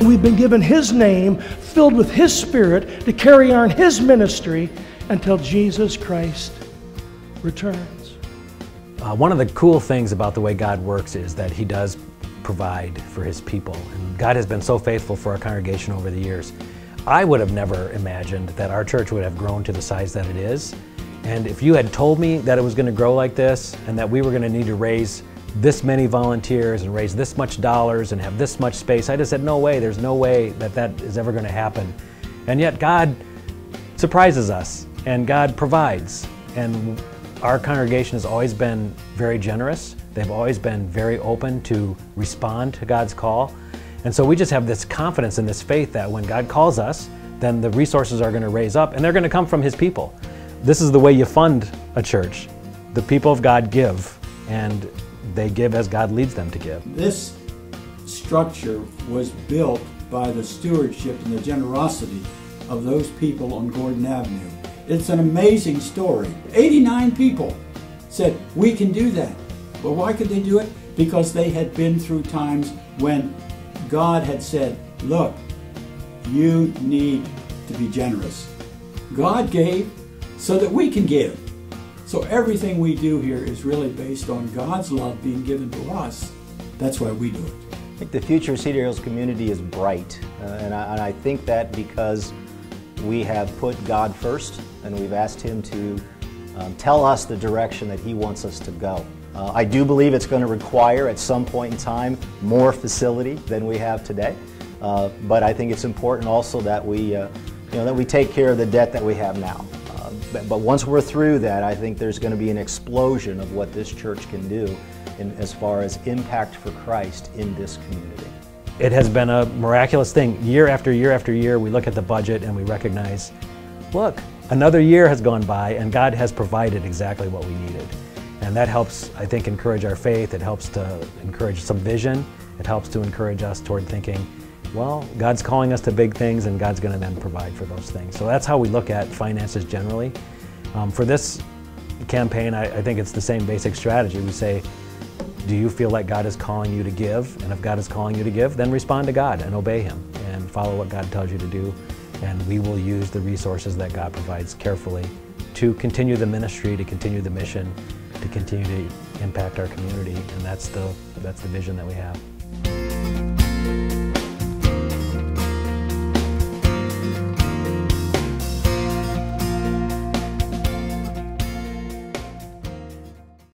And we've been given His name, filled with His Spirit, to carry on His ministry until Jesus Christ returns. One of the cool things about the way God works is that He does provide for His people. And God has been so faithful for our congregation over the years. I would have never imagined that our church would have grown to the size that it is. And if you had told me that it was going to grow like this and that we were going to need to raise this many volunteers and raise this much dollars and have this much space, I just said, no way, there's no way that that is ever going to happen. And yet God surprises us and God provides. And our congregation has always been very generous. They've always been very open to respond to God's call. And so we just have this confidence and this faith that when God calls us, then the resources are going to raise up and they're going to come from His people. This is the way you fund a church. The people of God give, and they give as God leads them to give. This structure was built by the stewardship and the generosity of those people on Gordon Avenue. It's an amazing story. 89 people said, we can do that. Well, why could they do it? Because they had been through times when God had said, look, you need to be generous. God gave so that we can give. So everything we do here is really based on God's love being given to us. That's why we do it. I think the future of Cedar Hills community is bright. And I think that because we have put God first and we've asked Him to tell us the direction that He wants us to go. I do believe it's going to require at some point in time more facility than we have today. But I think it's important also that we take care of the debt that we have now. But once we're through that, I think there's going to be an explosion of what this church can do as far as impact for Christ in this community. It has been a miraculous thing. Year after year after year, we look at the budget and we recognize, look, another year has gone by and God has provided exactly what we needed. And that helps, I think, encourage our faith. It helps to encourage some vision. It helps to encourage us toward thinking, well, God's calling us to big things and God's going to then provide for those things. So that's how we look at finances generally. For this campaign, I think it's the same basic strategy. We say, do you feel like God is calling you to give? And if God is calling you to give, then respond to God and obey Him and follow what God tells you to do. And we will use the resources that God provides carefully to continue the ministry, to continue the mission, to continue to impact our community. And that's the vision that we have.